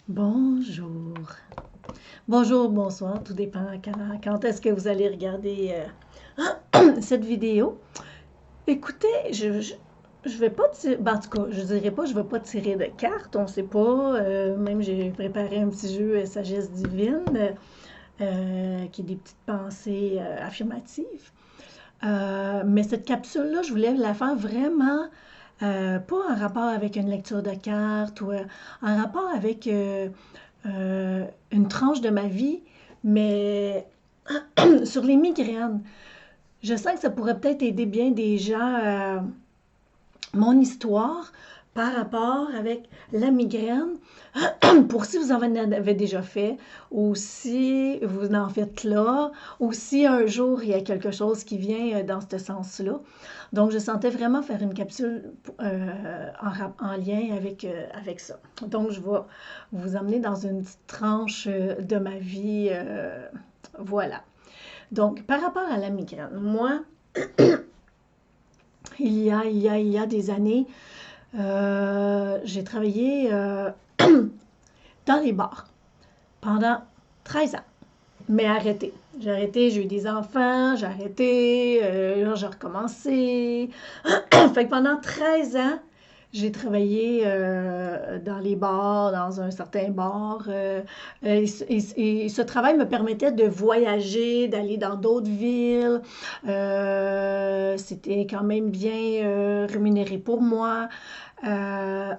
Bonjour. Bonjour, bonsoir, tout dépend quand est-ce que vous allez regarder cette vidéo. Écoutez, je vais pas tirer, ben, en tout cas, je dirais pas, je vais pas tirer de cartes, on sait pas. Même j'ai préparé un petit jeu Sagesse divine, qui est des petites pensées affirmatives. Mais cette capsule-là, je voulais la faire vraiment pas en rapport avec une lecture de cartes ou en rapport avec une tranche de ma vie, mais sur les migraines. Je sens que ça pourrait peut-être aider bien des gens, mon histoire par rapport avec la migraine, pour si vous en avez déjà fait, ou si vous en faites là, ou si un jour il y a quelque chose qui vient dans ce sens-là. Donc, je sentais vraiment faire une capsule en lien avec ça. Donc, je vais vous emmener dans une petite tranche de ma vie. Voilà. Donc, par rapport à la migraine, moi, il y a des années, j'ai travaillé dans les bars pendant 13 ans, mais arrêté. J'ai arrêté, j'ai eu des enfants, j'ai arrêté, là j'ai recommencé. Fait que pendant 13 ans, j'ai travaillé dans les bars, dans un certain bar. Et ce travail me permettait de voyager, d'aller dans d'autres villes. C'était quand même bien rémunéré pour moi. Euh,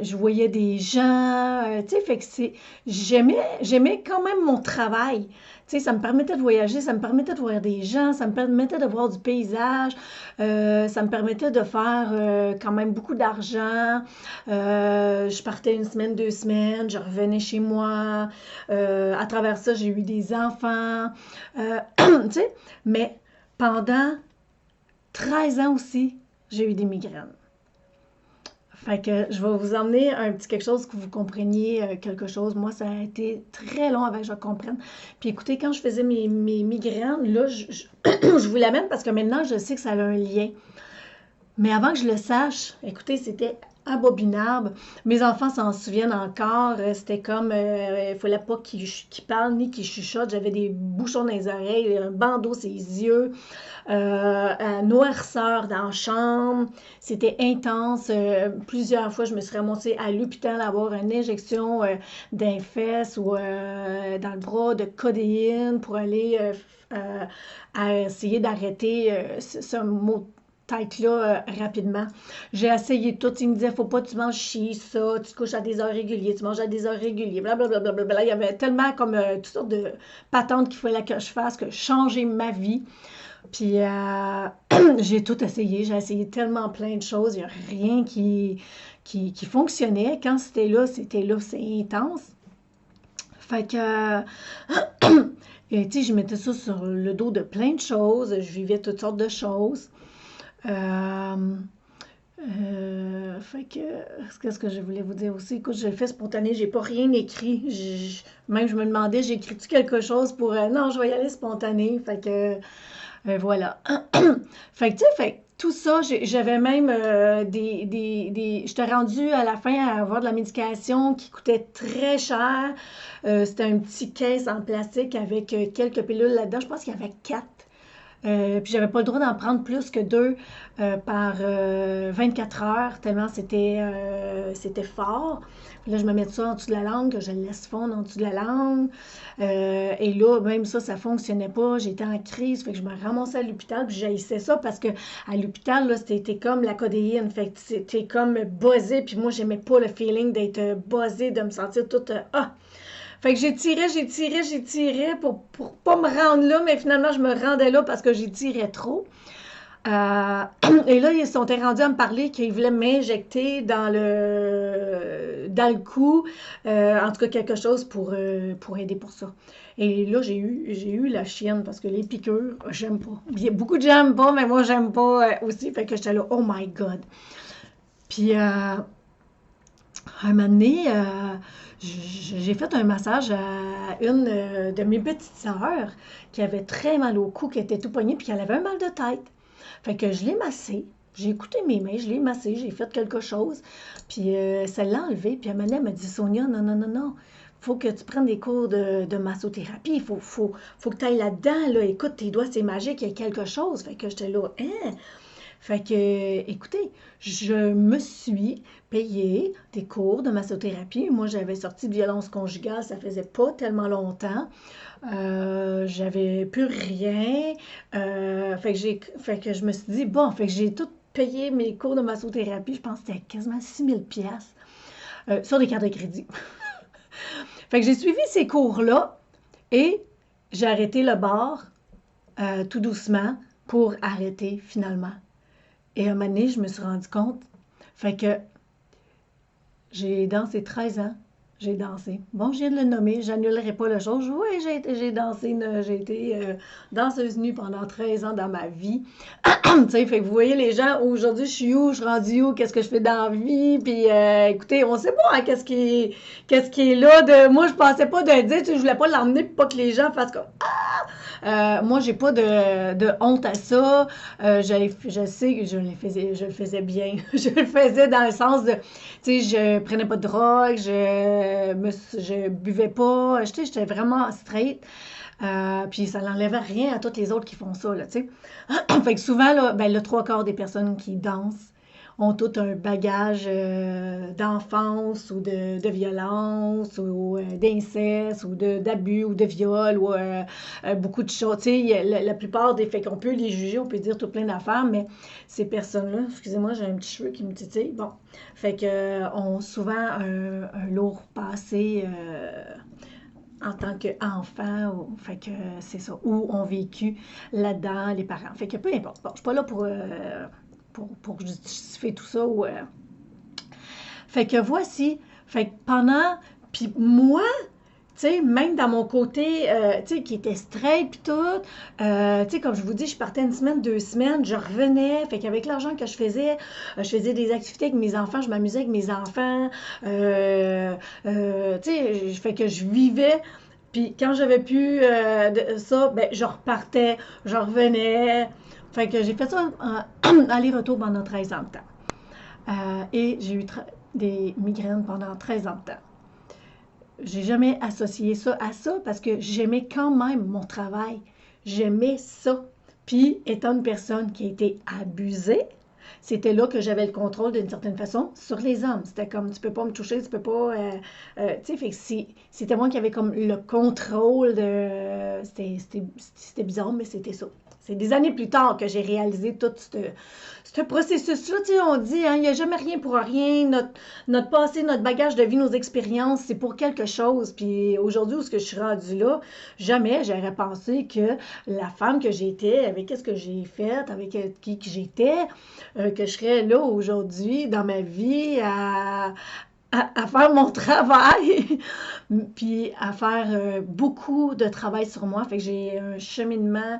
je voyais des gens, tu sais, fait que j'aimais quand même mon travail. Tu sais, ça me permettait de voyager, ça me permettait de voir des gens, ça me permettait de voir du paysage, ça me permettait de faire quand même beaucoup d'argent. Je partais une semaine, 2 semaines, je revenais chez moi. À travers ça, j'ai eu des enfants. Tu sais, mais pendant 13 ans aussi, j'ai eu des migraines. Fait que je vais vous emmener un petit quelque chose que vous compreniez quelque chose. Moi, ça a été très long avant que je comprenne. Puis écoutez, quand je faisais mes migraines, là, je vous l'amène parce que maintenant, je sais que ça a un lien. Mais avant que je le sache, écoutez, c'était abominable. Mes enfants s'en souviennent encore. C'était comme, il fallait pas qu'ils parlent ni qu'ils chuchotent. J'avais des bouchons dans les oreilles, un bandeau sur les yeux, noirceur dans la chambre. C'était intense. Plusieurs fois, je me suis ramassée à l'hôpital à avoir une injection d'un fesse ou dans le bras de codéine pour aller à essayer d'arrêter ce mot tête-là rapidement. J'ai essayé tout. Il me disait, faut pas que tu manges ci, ça, tu te couches à des heures régulières, tu manges à des heures régulières, blablabla. Bla, bla, bla. Il y avait tellement comme toutes sortes de patentes qu'il fallait que je fasse, que changer ma vie. Puis j'ai tout essayé. J'ai essayé tellement plein de choses. Il n'y a rien qui fonctionnait. Quand c'était là, c'est intense. Fait que, et, tu sais, je mettais ça sur le dos de plein de choses. Je vivais toutes sortes de choses. Euh, fait que, qu'est-ce que je voulais vous dire aussi? Écoute, je le fais spontané, j'ai pas rien écrit. Même je me demandais, j'ai écrit-tu quelque chose pour. Non, je vais y aller spontané. Fait que, voilà. Fait que, tu sais, tout ça, j'avais même j'étais rendue à la fin à avoir de la médication qui coûtait très cher. C'était un petit caisse en plastique avec quelques pilules là-dedans. Je pense qu'il y avait 4. Puis j'avais pas le droit d'en prendre plus que 2 par 24 heures, tellement c'était fort. Puis là, je me mets ça en dessous de la langue, que je le laisse fondre en dessous de la langue. Et là, même ça fonctionnait pas. J'étais en crise, fait que je me ramassais à l'hôpital, puis j'haïssais ça parce que à l'hôpital, là, c'était comme la codéine. Fait que c'était comme buzzé, puis moi, j'aimais pas le feeling d'être buzzé, de me sentir toute... Fait que j'ai tiré pour pas me rendre là, mais finalement, je me rendais là parce que j'ai tiré trop. Et là, ils sont rendus à me parler qu'ils voulaient m'injecter dans le cou, en tout cas quelque chose pour aider pour ça. Et là, j'ai eu la chienne parce que les piqûres, j'aime pas. Il y a beaucoup de gens n'aiment pas, mais moi, j'aime pas aussi. Fait que j'étais là, oh my God. Puis, un moment donné, j'ai fait un massage à une de mes petites sœurs qui avait très mal au cou, qui était tout poignée, puis qui avait un mal de tête. Fait que je l'ai massée. J'ai écouté mes mains, je l'ai massé, j'ai fait quelque chose. Puis ça l'a enlevé. Puis à un moment donné, elle m'a dit, Sonia, non, non, non, non. Faut que tu prennes des cours de massothérapie. Faut que tu ailles là-dedans. Là. Écoute, tes doigts, c'est magique, il y a quelque chose. Fait que j'étais là, hein? Fait que, écoutez, je me suis payé des cours de massothérapie. Moi, j'avais sorti de violence conjugale, ça faisait pas tellement longtemps. J'avais plus rien. Fait que je me suis dit, bon, fait que j'ai tout payé mes cours de massothérapie. Je pense que c'était quasiment 6 000 piastres sur des cartes de crédit. Fait que j'ai suivi ces cours-là et j'ai arrêté le bar tout doucement pour arrêter finalement. Et à un moment donné, je me suis rendu compte, fait que j'ai dansé 13 ans, j'ai dansé. Bon, je viens de le nommer, j'annulerai pas la chose. Oui, j'ai dansé, j'ai été danseuse nue pendant 13 ans dans ma vie. Tu sais, fait que vous voyez les gens, aujourd'hui, je suis où, je suis rendue où, qu'est-ce que je fais dans la vie, puis écoutez, on sait pas hein, qu'est-ce qui est là de... Moi, je pensais pas de dire, tu sais, je voulais pas l'emmener pour pas que les gens fassent comme... Moi, j'ai pas de honte à ça. Je sais que je le faisais bien. Je le faisais dans le sens de, tu sais, je prenais pas de drogue, je buvais pas. J'étais vraiment straight. Puis ça n'enlève rien à toutes les autres qui font ça, là, tu sais. Fait que souvent, là, ben, le trois quarts des personnes qui dansent ont tout un bagage d'enfance ou de violence ou d'inceste ou d'abus ou de viol ou beaucoup de choses. Tu sais, la plupart des faits qu'on peut les juger, on peut dire tout plein d'affaires, mais ces personnes-là, excusez-moi, j'ai un petit cheveu qui me titille, bon, fait que ont souvent un lourd passé en tant qu'enfant, fait que c'est ça, ou ont vécu là-dedans les parents. Fait que peu importe. Bon, je suis pas là pour justifier tout ça. Fait que voici. Fait que pendant. Puis moi, tu sais, même dans mon côté, tu sais, qui était straight puis tout, tu sais, comme je vous dis, je partais une semaine, 2 semaines, je revenais, fait qu'avec l'argent que je faisais des activités avec mes enfants, je m'amusais avec mes enfants, tu sais, fait que je vivais, puis quand j'avais plus ça, ben, je repartais, je revenais, fait que j'ai fait ça aller-retour pendant 13 ans de temps. Et j'ai eu des migraines pendant 13 ans de temps. J'ai jamais associé ça à ça parce que j'aimais quand même mon travail. J'aimais ça. Puis, étant une personne qui a été abusée, c'était là que j'avais le contrôle d'une certaine façon sur les hommes. C'était comme, tu peux pas me toucher, tu peux pas... tu sais, fait que c'était moi qui avais comme le contrôle de... C'était bizarre, mais c'était ça. C'est des années plus tard que j'ai réalisé tout ce processus-là. Tu sais, on dit, hein, il n'y a jamais rien pour rien. Notre passé, notre bagage de vie, nos expériences, c'est pour quelque chose. Puis aujourd'hui, où est-ce que je suis rendue là, jamais j'aurais pensé que la femme que j'étais, avec ce que j'ai fait, avec qui que j'étais, que je serais là aujourd'hui dans ma vie à faire mon travail, puis à faire beaucoup de travail sur moi. Fait que j'ai un cheminement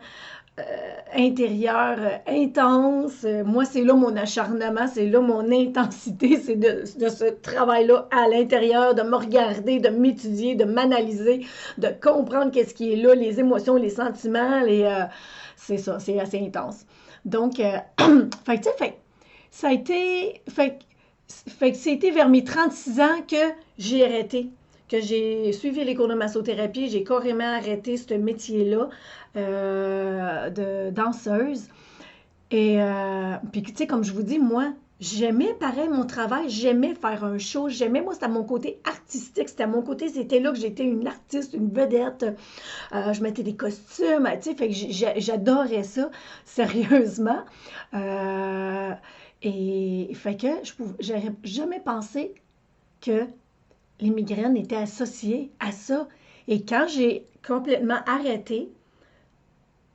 intérieur intense. Moi, c'est là mon acharnement, c'est là mon intensité, c'est de ce travail-là à l'intérieur, de me regarder, de m'étudier, de m'analyser, de comprendre qu'est-ce qui est là, les émotions, les sentiments, c'est ça, c'est assez intense. Donc, fait que, tu sais, ça a été, fait que c'était vers mes 36 ans que j'ai arrêté, que j'ai suivi les cours de massothérapie, j'ai carrément arrêté ce métier-là de danseuse. Et puis, tu sais, comme je vous dis, moi, j'aimais pareil mon travail, j'aimais faire un show, j'aimais, moi, c'était mon côté artistique, c'était mon côté, c'était là que j'étais une artiste, une vedette, je mettais des costumes, tu sais, fait que j'adorais ça, sérieusement. Et fait que j'aurais jamais pensé que les migraines étaient associées à ça. Et quand j'ai complètement arrêté,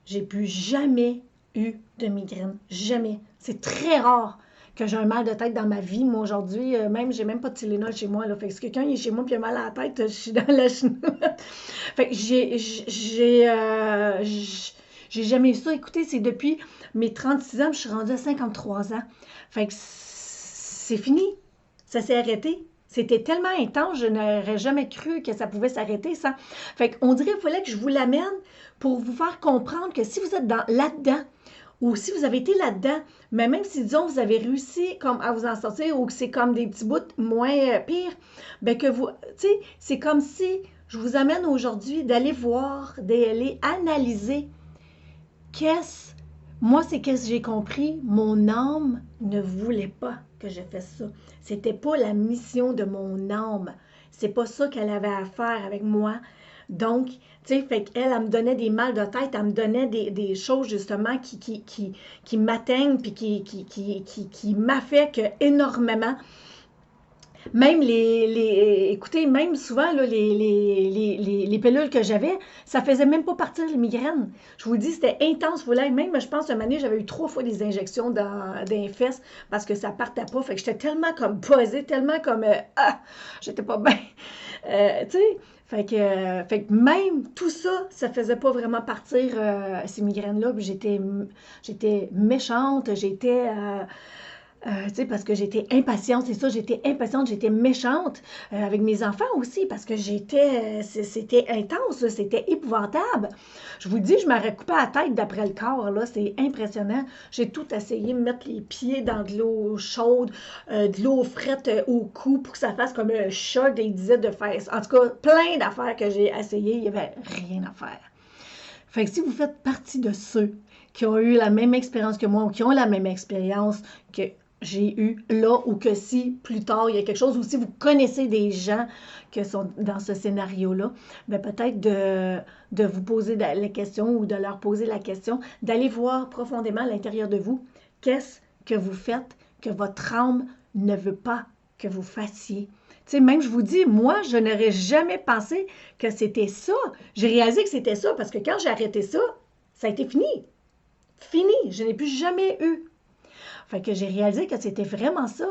j'ai plus jamais eu de migraine. Jamais. C'est très rare que j'ai un mal de tête dans ma vie. Moi, aujourd'hui, même, j'ai même pas de Tylenol chez moi. Là. Fait que si quelqu'un est chez moi et a mal à la tête, je suis dans la chenoute. Fait que j'ai jamais eu ça. Écoutez, c'est depuis mes 36 ans, je suis rendue à 53 ans. Fait que c'est fini. Ça s'est arrêté. C'était tellement intense, je n'aurais jamais cru que ça pouvait s'arrêter, ça. Fait qu'on dirait qu'il fallait que je vous l'amène pour vous faire comprendre que si vous êtes là-dedans, ou si vous avez été là-dedans, mais même si, disons, vous avez réussi comme à vous en sortir ou que c'est comme des petits bouts moins pires, ben que vous, tu sais, c'est comme si je vous amène aujourd'hui d'aller voir, d'aller analyser qu'est-ce, moi, c'est qu'est-ce que j'ai compris, mon âme ne voulait pas que je fasse ça. C'était pas la mission de mon âme. C'est pas ça qu'elle avait à faire avec moi. Donc, tu sais, fait qu'elle, elle me donnait des mal de tête, elle me donnait des choses justement qui m'atteignent puis qui m'affectent énormément. Même écoutez, même souvent, là, les pilules que j'avais, ça faisait même pas partir les migraines. Je vous dis, c'était intense. Même, je pense, une année, j'avais eu 3 fois des injections dans les fesses parce que ça partait pas. Fait que j'étais tellement comme posée, tellement comme, j'étais pas bien. Tu sais, fait que même tout ça, ça faisait pas vraiment partir ces migraines-là. Puis j'étais méchante, tu sais, parce que j'étais impatiente, c'est ça, j'étais impatiente, j'étais méchante avec mes enfants aussi, parce que c'était intense, c'était épouvantable. Je vous dis, je m'aurais coupé la tête d'après le corps, là, c'est impressionnant. J'ai tout essayé de mettre les pieds dans de l'eau chaude, de l'eau frette au cou pour que ça fasse comme un choc, et ils disaient de faire. En tout cas, plein d'affaires que j'ai essayé, il n'y avait rien à faire. Fait que si vous faites partie de ceux qui ont eu la même expérience que moi ou qui ont la même expérience que j'ai eu là ou que si plus tard il y a quelque chose ou si vous connaissez des gens qui sont dans ce scénario-là, bien peut-être de vous poser la question ou de leur poser la question, d'aller voir profondément à l'intérieur de vous qu'est-ce que vous faites que votre âme ne veut pas que vous fassiez. Tu sais, même je vous dis, moi, je n'aurais jamais pensé que c'était ça. J'ai réalisé que c'était ça parce que quand j'ai arrêté ça, ça a été fini. Fini. Je n'ai plus jamais eu. Fait que j'ai réalisé que c'était vraiment ça.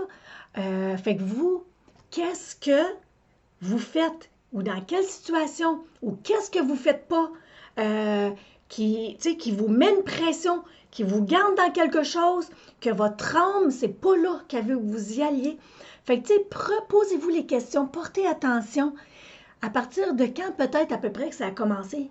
Fait que vous, qu'est-ce que vous faites ou dans quelle situation ou qu'est-ce que vous faites pas qui vous met une pression, qui vous garde dans quelque chose, que votre âme, c'est pas là qu'elle veut que vous y alliez. Fait que, tu sais, posez-vous les questions, portez attention. À partir de quand peut-être à peu près que ça a commencé?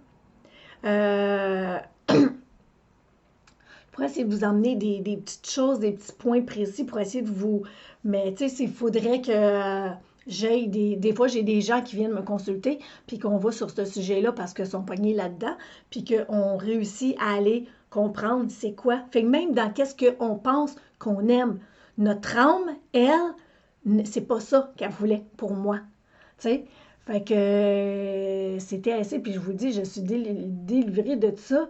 Pour essayer de vous emmener des petites choses, des petits points précis pour essayer de vous... Mais tu sais, il faudrait que j'ai des fois, j'ai des gens qui viennent me consulter, puis qu'on va sur ce sujet-là parce qu'ils sont pognés là-dedans, puis qu'on réussit à aller comprendre c'est quoi. Fait que même dans qu'est-ce qu'on pense qu'on aime, notre âme, elle, c'est pas ça qu'elle voulait pour moi. Tu sais? Fait que c'était assez, puis je vous dis, je suis délivrée de ça.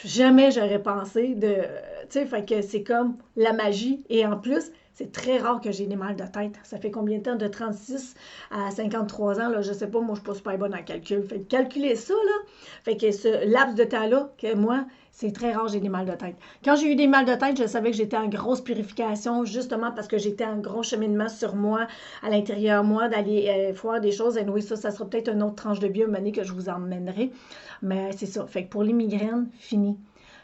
Jamais j'aurais pensé de. Tu sais, fait que c'est comme la magie. Et en plus, c'est très rare que j'ai des mal de tête. Ça fait combien de temps? De 36 à 53 ans, là, je sais pas, moi, je suis pas super bonne en calcul. Fait que calculer ça, là, fait que ce laps de temps-là, que moi, c'est très rare j'ai des mal de tête. Quand j'ai eu des mal de tête, je savais que j'étais en grosse purification, justement parce que j'étais en gros cheminement sur moi, à l'intérieur moi, d'aller voir des choses. Et oui, ça sera peut-être une autre tranche de vie, une année que je vous emmènerai. Mais c'est ça. Fait que pour les migraines, fini.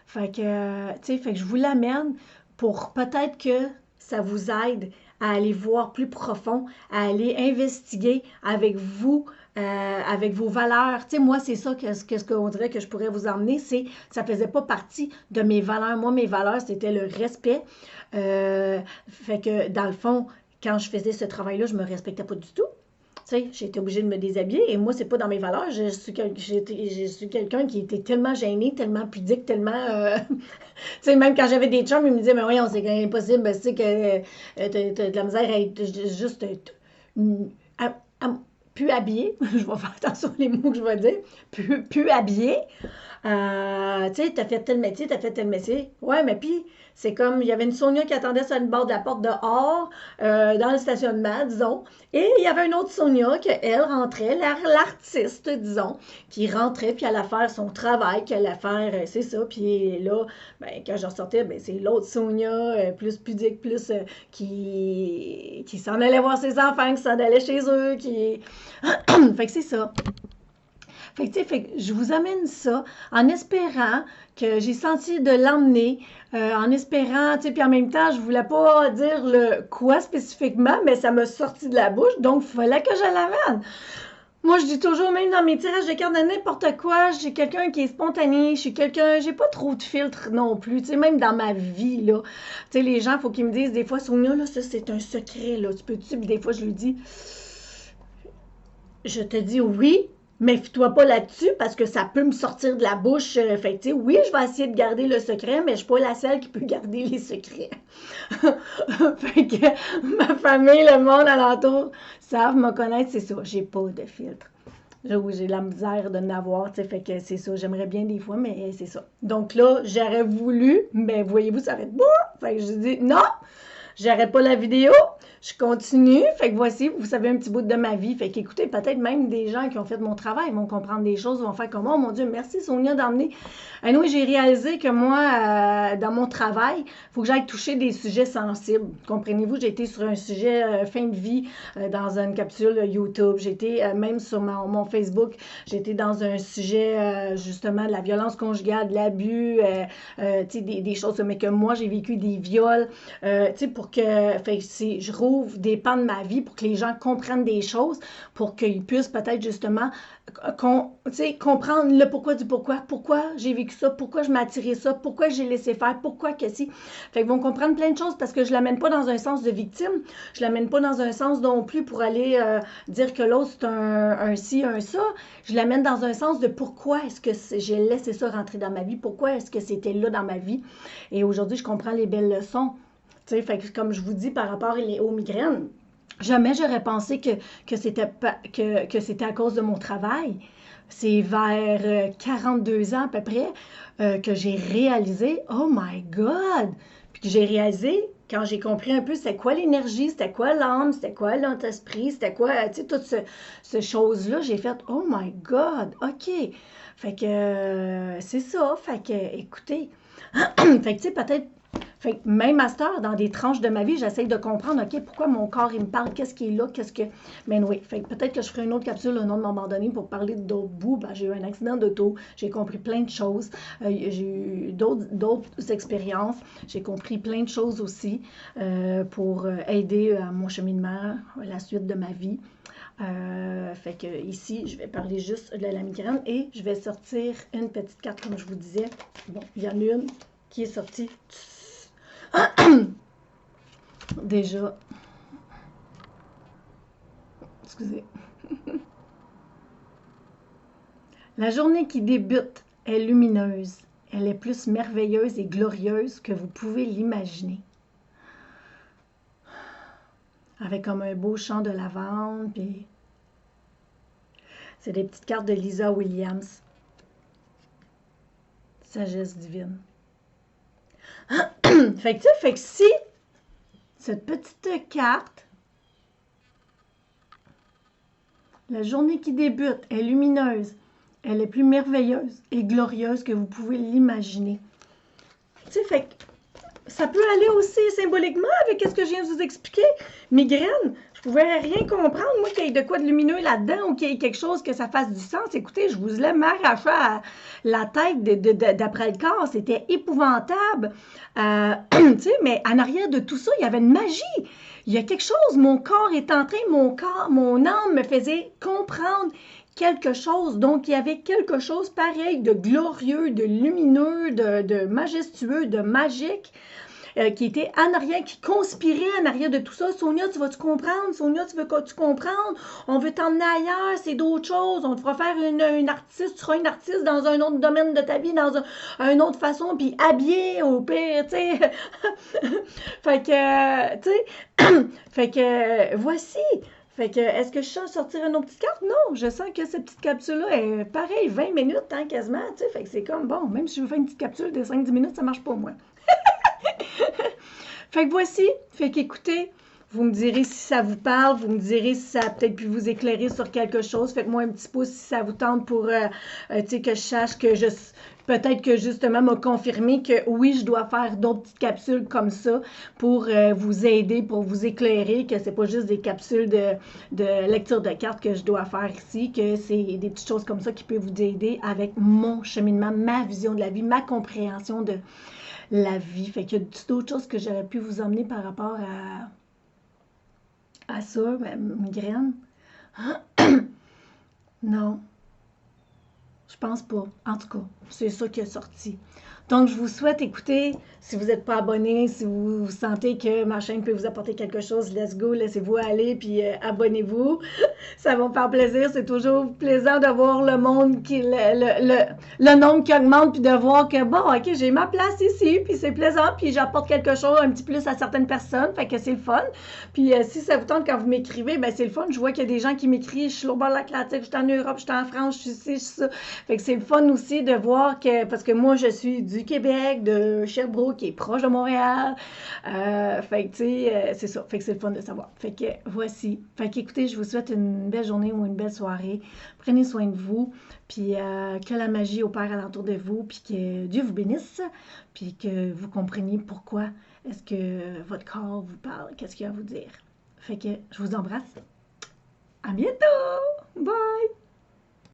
Fait que, tu sais, fait que je vous l'amène pour peut-être que ça vous aide à aller voir plus profond, à aller investiguer avec vous, avec vos valeurs. Tu sais, moi, c'est ça que qu'on dirait que je pourrais vous emmener, c'est ça faisait pas partie de mes valeurs. Moi, mes valeurs, c'était le respect. Fait que, dans le fond, quand je faisais ce travail-là, je me respectais pas du tout. Tu sais, j'ai été obligée de me déshabiller et moi, c'est pas dans mes valeurs. Je suis quelqu'un qui était tellement gêné, tellement pudique, tellement. Tu sais, même quand j'avais des chums, ils me disaient, mais voyons, c'est quand même impossible, tu sais, que t'as de la misère à être juste. À- à- plus habillé, je vais faire attention aux mots que je vais dire, plus habillé. Tu sais, t'as fait tel métier, t'as fait tel métier. Ouais, mais puis, c'est comme, il y avait une Sonia qui attendait sur le bord de la porte dehors, dans le stationnement, disons. Et il y avait une autre Sonia, qu'elle rentrait, l'artiste, disons, qui rentrait, puis elle allait faire son travail, qu'elle allait faire, c'est ça. Puis là, ben, quand je ressortais, ben, c'est l'autre Sonia, plus pudique, plus qui s'en allait voir ses enfants, qui s'en allait chez eux, qui... fait que c'est ça. Fait que, tu sais, fait que je vous amène ça en espérant que j'ai senti de l'emmener, en espérant, tu sais, puis en même temps, je voulais pas dire le quoi spécifiquement, mais ça m'a sorti de la bouche, donc il fallait que je l'amène. Moi, je dis toujours, même dans mes tirages de cartes de n'importe quoi, j'ai quelqu'un qui est spontané, je suis quelqu'un, j'ai pas trop de filtres non plus, tu sais, même dans ma vie, là. Tu sais, les gens, faut qu'ils me disent des fois, Sonia, là, ça, c'est un secret, là, tu peux-tu? Puis des fois, je lui dis, je te dis oui, méfie-toi pas là-dessus parce que ça peut me sortir de la bouche. Fait que, tu sais, oui, je vais essayer de garder le secret, mais je suis pas la seule qui peut garder les secrets. Fait que ma famille, le monde alentour savent me connaître, c'est ça. J'ai pas de filtre. Oui, j'ai la misère de n'avoir, tu sais, fait que c'est ça. J'aimerais bien des fois, mais c'est ça. Donc là, j'aurais voulu, mais voyez-vous, ça va être beau. Fait que je dis non, j'arrête pas la vidéo, je continue. Fait que voici, vous savez un petit bout de ma vie. Fait qu'écoutez, peut-être même des gens qui ont fait mon travail vont comprendre des choses, vont faire comme oh mon Dieu, merci Sonia d'emmener. Oui, j'ai réalisé que moi, dans mon travail, il faut que j'aille toucher des sujets sensibles. Comprenez-vous, j'ai été sur un sujet fin de vie dans une capsule YouTube. J'ai été même sur mon Facebook, j'ai été dans un sujet justement de la violence conjugale, de l'abus, des choses, mais que moi j'ai vécu des viols, pour que je rouvre des pans de ma vie pour que les gens comprennent des choses, pour qu'ils puissent peut-être justement comprendre le pourquoi du pourquoi j'ai vécu ça, pourquoi je m'ai attiré ça, pourquoi j'ai laissé faire, pourquoi que si. Fait qu'ils vont comprendre plein de choses parce que je l'amène pas dans un sens de victime, je l'amène pas dans un sens non plus pour aller dire que l'autre c'est un ci, un ça, je l'amène dans un sens de pourquoi est-ce que j'ai laissé ça rentrer dans ma vie, pourquoi est-ce que c'était là dans ma vie. Et aujourd'hui, je comprends les belles leçons. Fait que, comme je vous dis par rapport aux migraines, jamais j'aurais pensé que c'était à cause de mon travail. C'est vers 42 ans à peu près que j'ai réalisé, oh my God! Puis que j'ai réalisé, quand j'ai compris un peu c'était quoi l'énergie, c'était quoi l'âme, c'était quoi l'esprit, c'était quoi, tu sais, toutes ces choses-là, j'ai fait, oh my God, OK. Fait que c'est ça. Fait que, écoutez, fait que, tu sais, peut-être fait que même à cette heure, dans des tranches de ma vie, j'essaye de comprendre, OK, pourquoi mon corps, il me parle, qu'est-ce qui est là, qu'est-ce que... Mais oui, fait que peut-être que je ferai une autre capsule un autre moment donné pour parler d'autres bouts. Ben, j'ai eu un accident d'auto, j'ai compris plein de choses, j'ai eu d'autres expériences, j'ai compris plein de choses aussi pour aider à mon cheminement, à la suite de ma vie. Fait que ici, je vais parler juste de la migraine et je vais sortir une petite carte, comme je vous disais. Bon, il y en a une qui est sortie déjà. Excusez. La journée qui débute est lumineuse. Elle est plus merveilleuse et glorieuse que vous pouvez l'imaginer. Avec comme un beau chant de lavande, puis c'est des petites cartes de Lisa Williams. Sagesse divine. Fait que si cette petite carte, la journée qui débute est lumineuse, elle est plus merveilleuse et glorieuse que vous pouvez l'imaginer. Tu sais, fait que ça peut aller aussi symboliquement avec ce que je viens de vous expliquer. Migraine, je pouvais rien comprendre, moi, qu'il y ait de quoi de lumineux là-dedans ou qu'il y ait quelque chose que ça fasse du sens. Écoutez, je vous l'ai m'arraché à la tête d'après le corps. C'était épouvantable. Tu sais, mais en arrière de tout ça, il y avait une magie. Il y a quelque chose, mon corps est en train, mon âme me faisait comprendre quelque chose. Donc, il y avait quelque chose pareil de glorieux, de lumineux, de majestueux, de magique. Qui était en arrière, qui conspirait en arrière de tout ça. Sonia, tu vas-tu comprendre? Sonia, tu veux-tu comprendre? On veut t'emmener ailleurs, c'est d'autres choses. On te fera faire une artiste, tu seras une artiste dans un autre domaine de ta vie, dans une autre façon, puis habillée au pire, tu sais. Fait que, tu sais, fait que, voici. Fait que, est-ce que je sens sortir une autre petite carte? Non, je sens que cette petite capsule-là est pareil, 20 minutes, hein, quasiment, tu sais. Fait que c'est comme, bon, même si je veux faire une petite capsule de 5-10 minutes, ça marche pas, moi. Fait que voici, fait qu'écoutez, vous me direz si ça vous parle, vous me direz si ça a peut-être pu vous éclairer sur quelque chose. Faites-moi un petit pouce si ça vous tente pour, tu sais, que je sache que peut-être que justement m'a confirmé que oui, je dois faire d'autres petites capsules comme ça pour vous aider, pour vous éclairer, que c'est pas juste des capsules de lecture de cartes que je dois faire ici, que c'est des petites choses comme ça qui peuvent vous aider avec mon cheminement, ma vision de la vie, ma compréhension de la vie. Fait qu'il y a d'autres choses que j'aurais pu vous emmener par rapport à ça, ma migraine. Non, je pense pas. En tout cas, c'est ça qui est sorti. Donc, je vous souhaite, écoutez, si vous n'êtes pas abonné, si vous sentez que ma chaîne peut vous apporter quelque chose, let's go, laissez-vous aller, puis abonnez-vous. Ça va me faire plaisir. C'est toujours plaisant de voir le monde le nombre qui augmente, puis de voir que bon, ok, j'ai ma place ici, puis c'est plaisant, puis j'apporte quelque chose un petit plus à certaines personnes, fait que c'est le fun. Puis si ça vous tente quand vous m'écrivez, ben c'est le fun. Je vois qu'il y a des gens qui m'écrivent, je suis au bord de l'Atlantique, je suis en Europe, je suis en France, je suis ici, je suis ça. Fait que c'est le fun aussi de voir que, parce que moi je suis du Québec, de Sherbrooke, qui est proche de Montréal. Fait que tu sais, c'est ça. Fait que c'est le fun de savoir. Fait que voici. Fait que écoutez, je vous souhaite une belle journée ou une belle soirée. Prenez soin de vous, puis que la magie opère alentour de vous, puis que Dieu vous bénisse, puis que vous compreniez pourquoi est-ce que votre corps vous parle, qu'est-ce qu'il a à vous dire. Fait que je vous embrasse. À bientôt! Bye!